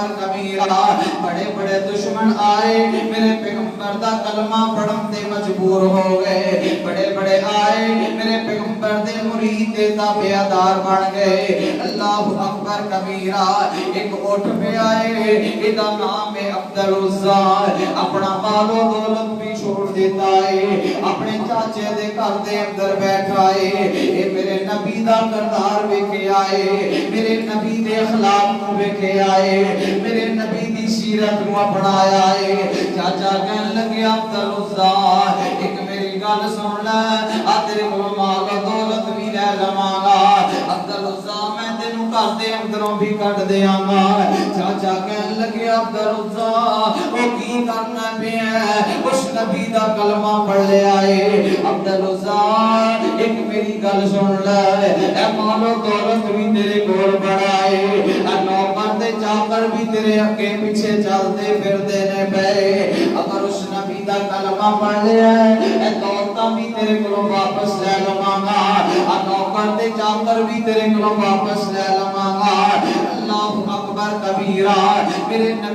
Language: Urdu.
اکبر کبیرہ بڑے بڑے دشمن آئے میرے پیغمبر دا کلمہ پڑھن تے مجبور ہو گئے بڑے بڑے آئے میرے پیغمبر دے مرید تے تابعدار بن گئے اللہ اکبر کبیرہ ایک اٹھ پہ آئے ادا نام ہے عبدالعزا اپنا مال و دولت بھی چھوڑ دیتا ہے اپنے چاچے دے گھر دے اندر بیٹھا ہے اے میرے نبی دا کردار ویکھے آئے میرے نبی دے اخلاق کو ویکھے آئے میرے نبی دی سیرت کو اپنایا ہے چاچا کہن لگے عبدالعزا ایک میری گل سن لے تیرے کو مال و دولت بھی لے لواں گا عبدالعزا میں تینوں گھر دے اندروں بھی کٹ دیاں گا چاچا کہن لگے عبدالعزا او کی کرنا پیا اس نبی دا کلمہ پڑھ لے آئے عبدالعزا ایک میری گل سن لے اے مال و دولت بھی تیرے کول بڑا ہے اے نوکر تے چاکر بھی تیرے اگے پیچھے چلتے پھردے نے پے اگر اس نبی دا کلمہ پڑھ لے اے دولتاں بھی تیرے کولوں واپس لے لواں گا اے نوکر تے چاکر بھی تیرے کولوں واپس لے لواں گا اللہ اکبر کبیرہ میرے نبی